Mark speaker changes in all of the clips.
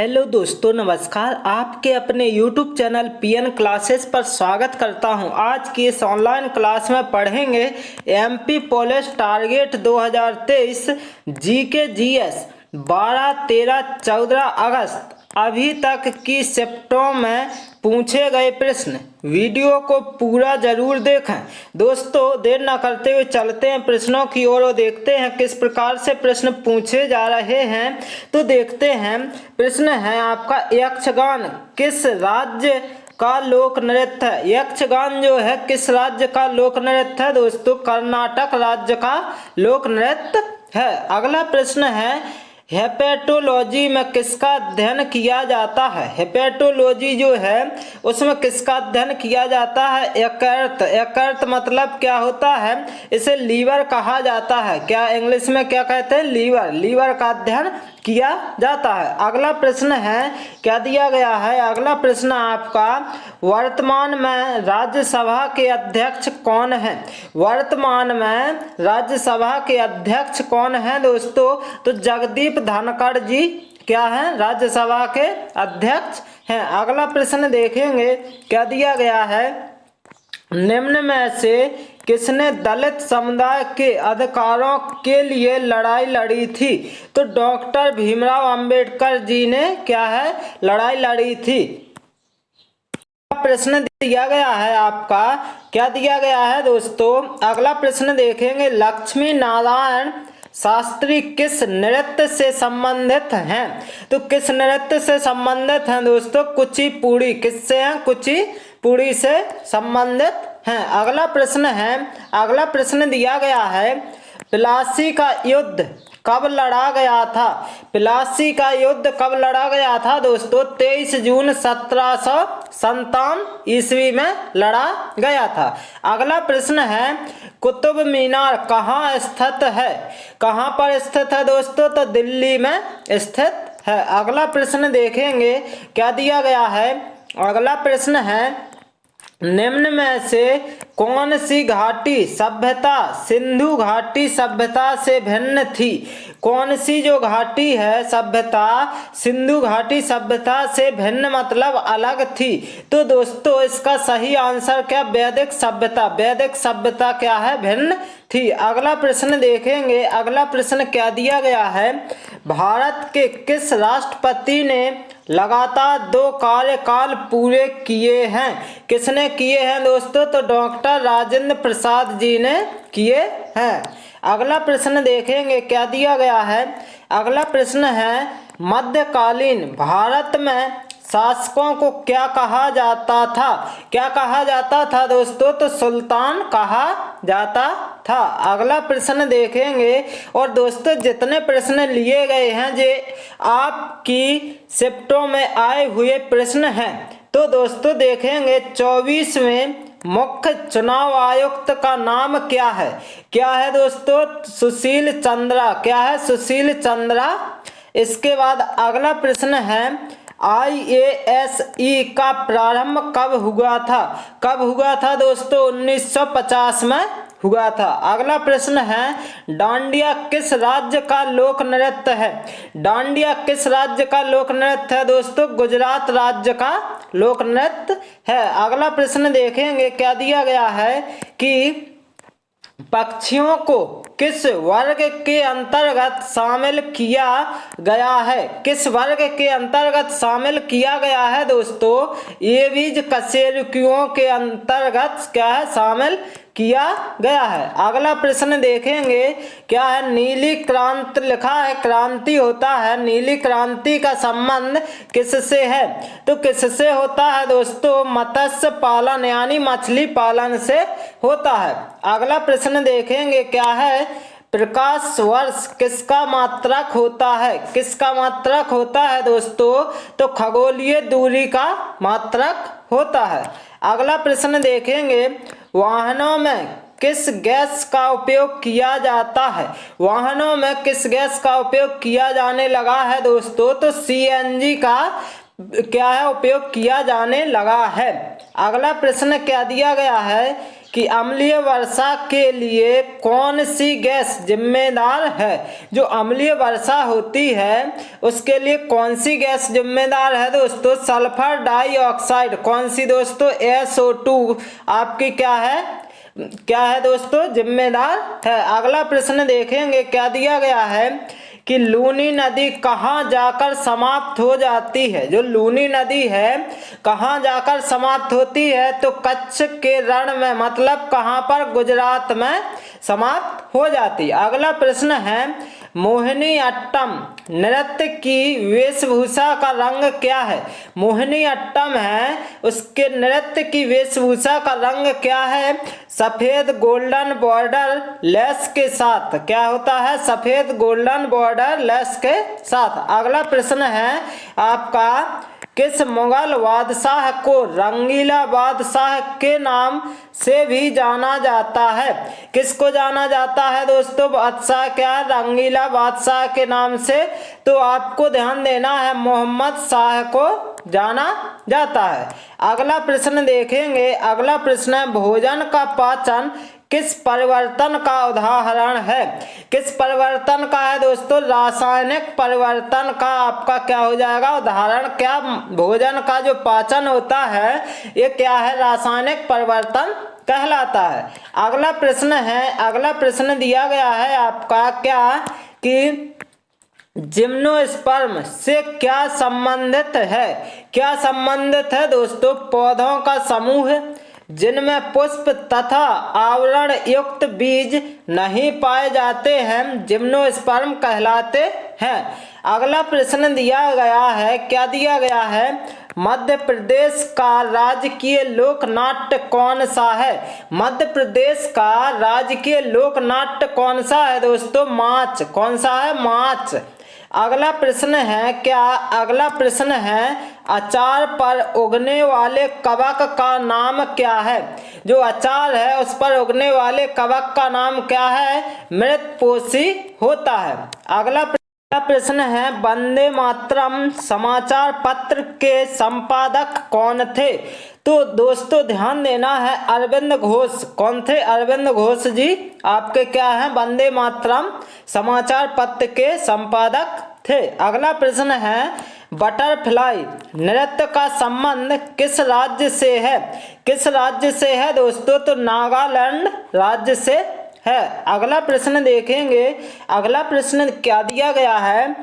Speaker 1: Hello दोस्तों, नमस्कार। आपके अपने YouTube चैनल पीएन क्लासेस पर स्वागत करता हूं। आज की इस ऑनलाइन क्लास में पढ़ेंगे MP police target 2023 GK GS 12, 13, 14 अगस्त अभी तक की शिफ्टों में पूछे गए प्रश्न। वीडियो को पूरा जरूर देखें। दोस्तों, देर न करते हुए चलते हैं प्रश्नों की ओर और देखते हैं किस प्रकार से प्रश्न पूछे जा रहे हैं। तो देखते हैं। प्रश्न है आपका, यक्षगान किस राज्य का लोक नृत्य है? यक्षगान जो है किस राज्य का लोक नृत्य है? दोस्तों, कर्नाटक राज्य का लोक नृत्य है। अगला प्रश्न है, हेपेटोलॉजी में किसका अध्ययन किया जाता है? हेपेटोलॉजी जो है उसमें किसका अध्ययन किया जाता है? यकृत। यकृत मतलब क्या होता है? इसे लीवर कहा जाता है। क्या इंग्लिश में क्या कहते हैं? लीवर। लीवर का अध्ययन किया जाता है। अगला प्रश्न है, क्या दिया गया है? अगला प्रश्न आपका, वर्तमान में राज्यसभा के अध्यक्ष कौन है? वर्तमान में राज्यसभा के अध्यक्ष कौन है दोस्तों? तो जगदीप धनखड़ जी क्या है? राज्यसभा के अध्यक्ष हैं। अगला प्रश्न देखेंगे, क्या दिया गया है? निम्न में से किसने दलित समुदाय के अधिकारों के लिए लड़ाई लड़ी थी? तो डॉक्टर भीमराव अंबेडकर जी ने क्या है? लड़ाई लड़ी थी। प्रश्न दिया गया है आपका, क्या दिया गया है दोस्तों? अगला प्रश्न देखेंगे, लक्ष्मी नारायण शास्त्री किस नृत्य से संबंधित हैं? तो किस नृत्य से संबंधित हैं दोस्तों? कुचिपुड़ी। किससे हैं? कुचिपुड़ी से संबंधित हैं। अगला प्रश्न है, अगला प्रश्न दिया गया है, प्लासी का युद्ध कब लड़ा गया था? प्लासी का युद्ध कब लड़ा गया था दोस्तों? 23 जून 1757 ईस्वी में लड़ा गया था। अगला प्रश्न है, कुतुब मीनार कहाँ स्थित है? कहाँ पर स्थित है दोस्तों? तो दिल्ली में स्थित है। अगला प्रश्न देखेंगे, क्या दिया गया है? अगला प्रश्न है, निम्न में से कौन सी घाटी सभ्यता सिंधु घाटी सभ्यता से भिन्न थी? कौन सी जो घाटी है सभ्यता सिंधु घाटी सभ्यता से भिन्न मतलब अलग थी? तो दोस्तों, इसका सही आंसर क्या? वैदिक सभ्यता। वैदिक सभ्यता क्या है? भिन्न थी। अगला प्रश्न देखेंगे। अगला प्रश्न क्या दिया गया है? भारत के किस राष्ट्रपति ने लगातार 2 कार्यकाल पूरे किए हैं? किसने किए हैं दोस्तों? तो डॉक्टर राजेंद्र प्रसाद जी ने किए हैं। अगला प्रश्न देखेंगे, क्या दिया गया है? अगला प्रश्न है, मध्यकालीन भारत में शासकों को क्या कहा जाता था? क्या कहा जाता था दोस्तों? तो सुल्तान कहा जाता था। अगला प्रश्न देखेंगे। और दोस्तों, जितने प्रश्न लिए गए हैं जे आपकी शिफ्टों में आए हुए प्रश्न हैं। तो दोस्तों देखेंगे, 24वें मुख्य चुनाव आयुक्त का नाम क्या है? क्या है दोस्तों? सुशील चंद्रा। क्या है? सुशील चंद्रा। इसके बाद अगला प्रश्न है, IASE का प्रारंभ कब हुआ था? कब हुआ था दोस्तों? 1950 में हुआ था। अगला प्रश्न है, डांडिया किस राज्य का लोक नृत्य है? डांडिया किस राज्य का लोक नृत्य है दोस्तों? गुजरात राज्य का लोक नृत्य है। अगला प्रश्न देखेंगे, क्या दिया गया है कि पक्षियों को किस वर्ग के अंतर्गत शामिल किया गया है? किस वर्ग के अंतर्गत शामिल किया गया है दोस्तों? एवीज कशेरुकियों के अंतर्गत क्या है? शामिल किया गया है। अगला प्रश्न देखेंगे, क्या है? नीली क्रांति लिखा है, क्रांति होता है। नीली क्रांति का संबंध किससे है? तो किससे होता है दोस्तों? मत्स्य पालन यानी मछली पालन से होता है। अगला प्रश्न देखेंगे, क्या है? प्रकाश वर्ष किसका मात्रक होता है? किसका मात्रक होता है दोस्तों? तो खगोलीय दूरी का मात्रक होता है। अगला प्रश्न देखेंगे, वाहनों में किस गैस का उपयोग किया जाता है? वाहनों में किस गैस का उपयोग किया जाने लगा है दोस्तों? तो CNG का क्या है? उपयोग किया जाने लगा है। अगला प्रश्न क्या दिया गया है कि अम्लीय वर्षा के लिए कौन सी गैस जिम्मेदार है। जो अम्लीय वर्षा होती है उसके लिए कौन सी गैस जिम्मेदार है दोस्तों, सल्फर डाइऑक्साइड। कौन सी दोस्तों, SO2 आपकी क्या है दोस्तों, जिम्मेदार है। अगला प्रश्न देखेंगे क्या दिया गया है कि लूनी नदी कहाँ जाकर समाप्त हो जाती है। जो लूनी नदी है कहाँ जाकर समाप्त होती है, तो कच्छ के रण में, मतलब कहाँ पर, गुजरात में समाप्त हो जाती है। अगला प्रश्न है मोहिनीअट्टम नृत्य की वेशभूषा का रंग क्या है। मोहिनीअट्टम है उसके नृत्य की वेशभूषा का रंग क्या है, सफेद गोल्डन बॉर्डर लेस के साथ। क्या होता है, सफेद गोल्डन बॉर्डर लेस के साथ। अगला प्रश्न है आपका किस मुगल बादशाह को रंगीला बादशाह के नाम से भी जाना जाता है। किसको जाना जाता है दोस्तों, बादशाह क्या है, रंगीला बादशाह के नाम से। तो आपको ध्यान देना है मोहम्मद शाह को जाना जाता है। अगला प्रश्न देखेंगे, अगला प्रश्न है भोजन का पाचन किस परिवर्तन का उदाहरण है। किस परिवर्तन का है दोस्तों, रासायनिक परिवर्तन का आपका क्या हो जाएगा उदाहरण। क्या भोजन का जो पाचन होता है ये क्या है, रासायनिक परिवर्तन कहलाता है। अगला प्रश्न है, अगला प्रश्न दिया गया है आपका क्या कि जिम्नोस्पर्म से क्या संबंधित है। क्या संबंधित है दोस्तों, पौधों का समूह जिनमें पुष्प तथा आवरण युक्त बीज नहीं पाए जाते हैं जिम्नोस्पर्म कहलाते हैं। अगला प्रश्न दिया गया है, क्या दिया गया है, मध्य प्रदेश का राजकीय लोक नाट्य कौन सा है। मध्य प्रदेश का राजकीय लोक नाट्य कौन सा है दोस्तों, माच। कौन सा है, माच। अगला प्रश्न है क्या, अगला प्रश्न है अचार पर उगने वाले कवक का नाम क्या है। जो अचार है उस पर उगने वाले कवक का नाम क्या है, मृतपोषी होता है। अगला प्रश्न है वंदे मातरम समाचार पत्र के संपादक कौन थे। तो दोस्तों ध्यान देना है अरविंद घोष। कौन थे, अरविंद घोष जी आपके क्या है, वंदे मातरम समाचार पत्र के संपादक थे। अगला प्रश्न है बटरफ्लाई नृत्य का संबंध किस राज्य से है। किस राज्य से है दोस्तों, तो नागालैंड राज्य से है। अगला प्रश्न देखेंगे, अगला प्रश्न क्या दिया गया है,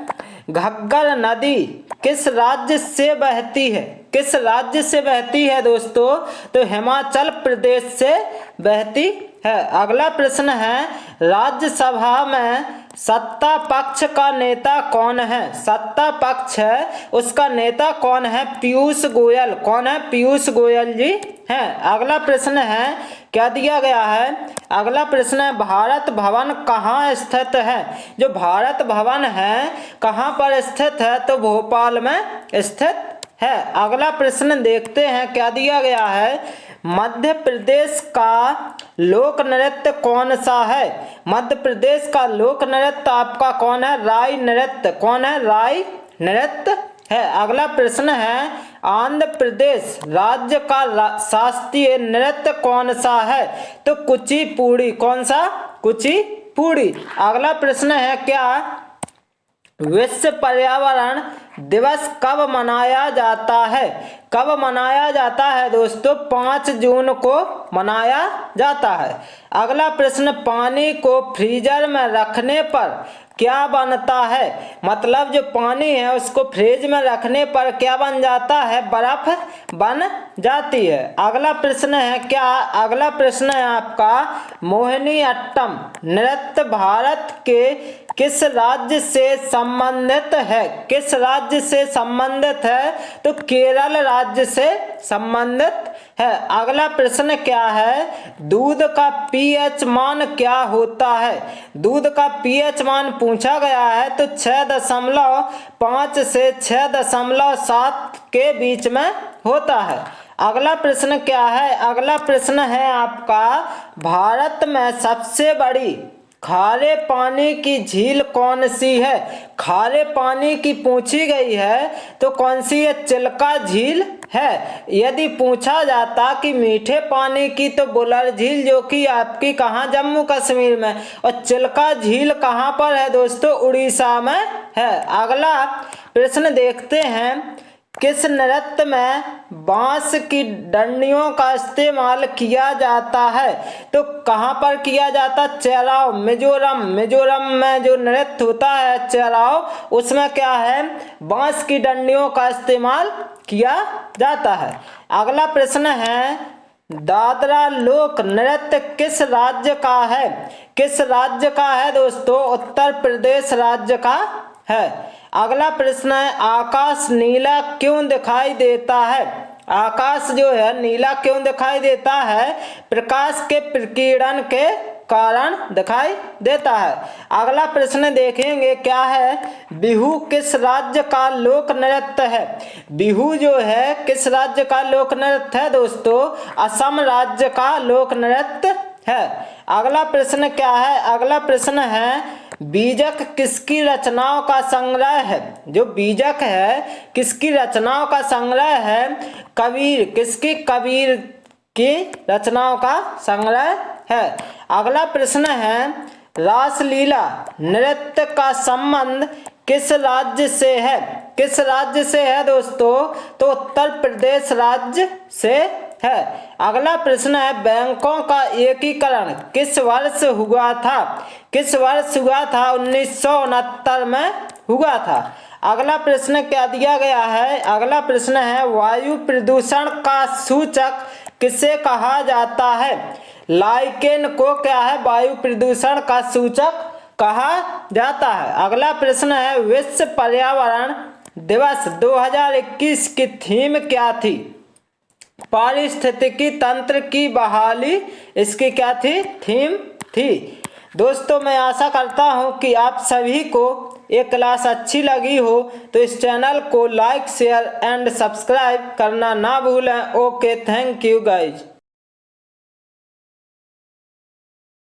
Speaker 1: घग्गर नदी किस राज्य से बहती है। किस राज्य से बहती है दोस्तों, तो हिमाचल प्रदेश से बहती है। अगला प्रश्न है राज्यसभा में सत्ता पक्ष का नेता कौन है। सत्ता पक्ष है उसका नेता कौन है, पीयूष गोयल। कौन है, पीयूष गोयल जी हैं। अगला प्रश्न है क्या दिया गया है, अगला प्रश्न है भारत भवन कहाँ स्थित है। जो भारत भवन है कहाँ पर स्थित है, तो भोपाल में स्थित है। अगला प्रश्न देखते हैं क्या दिया गया है, मध्य प्रदेश का लोक नृत्य कौन सा है। मध्य प्रदेश का लोक नृत्य आपका कौन है, राई नृत्य। कौन है, राई नृत्य है। अगला प्रश्न है आंध्र प्रदेश राज्य का शास्त्रीय नृत्य कौन सा है, तो कुचिपुड़ी। कौन सा, कुचिपुड़ी। अगला प्रश्न है क्या विश्व पर्यावरण दिवस कब मनाया जाता है। कब मनाया जाता है दोस्तों, 5 जून को मनाया जाता है। अगला प्रश्न पानी को फ्रीजर में रखने पर क्या बनता है। मतलब जो पानी है उसको फ्रिज में रखने पर क्या बन जाता है, बर्फ बन जाती है। अगला प्रश्न है क्या, अगला प्रश्न है आपका मोहिनीअट्टम नृत्य भारत के किस राज्य से संबंधित है। किस राज्य से संबंधित है, तो केरल राज्य से संबंधित है। अगला प्रश्न क्या है दूध का पीएच मान क्या होता है। दूध का पीएच मान पूछा गया है तो 6.5 से 6.7 के बीच में होता है। अगला प्रश्न क्या है, अगला प्रश्न है आपका भारत में सबसे बड़ी खारे पानी की झील कौन सी है? खारे पानी की पूछी गई है तो कौन सी है? चिल्का झील है। यदि पूछा जाता कि मीठे पानी की तो बुलर झील, जो कि आपकी कहाँ, जम्मू कश्मीर में, और चिल्का झील कहाँ पर है दोस्तों? उड़ीसा में है। अगला प्रश्न देखते हैं, किस नृत्य में बांस की डंडियों का इस्तेमाल किया जाता है? तो कहाँ पर किया जाता? चेराव, मिजोरम। मिजोरम में जो नृत्य होता है चेराव, उसमें क्या है? बांस की डंडियों का इस्तेमाल किया जाता है। अगला प्रश्न है, दादरा लोक नृत्य किस राज्य का है? किस राज्य का है दोस्तों? उत्तर प्रदेश राज्य का है। अगला प्रश्न है, आकाश नीला क्यों दिखाई देता है? आकाश जो है नीला क्यों दिखाई देता है? प्रकाश के प्रकीर्णन के कारण दिखाई देता है। अगला प्रश्न देखेंगे क्या है, बिहू किस राज्य का लोक नृत्य है? बिहू जो है किस राज्य का लोक नृत्य है दोस्तों? असम राज्य का लोक नृत्य है। अगला प्रश्न क्या है? अगला प्रश्न है, बीजक किसकी रचनाओं का संग्रह है? जो बीजक है किसकी रचनाओं का संग्रह है? कबीर। किसकी? कबीर की रचनाओं का संग्रह है। अगला प्रश्न है, रासलीला नृत्य का संबंध किस राज्य से है? किस राज्य से है दोस्तों? तो उत्तर प्रदेश राज्य से है। अगला प्रश्न है, बैंकों का एकीकरण किस वर्ष हुआ था? किस वर्ष हुआ था? 1969 में हुआ था। अगला प्रश्न क्या दिया गया है? अगला प्रश्न है, वायु प्रदूषण का सूचक किसे कहा जाता है? लाइकेन को क्या है? वायु प्रदूषण का सूचक कहा जाता है। अगला प्रश्न है, विश्व पर्यावरण दिवस 2021 की थीम क्या थी? पारिस्थितिकी तंत्र की बहाली इसकी क्या थी? थीम थी। दोस्तों मैं आशा करता हूं कि आप सभी को ये क्लास अच्छी लगी हो, तो इस चैनल को लाइक शेयर एंड सब्सक्राइब करना ना भूलें। Okay, thank you guys.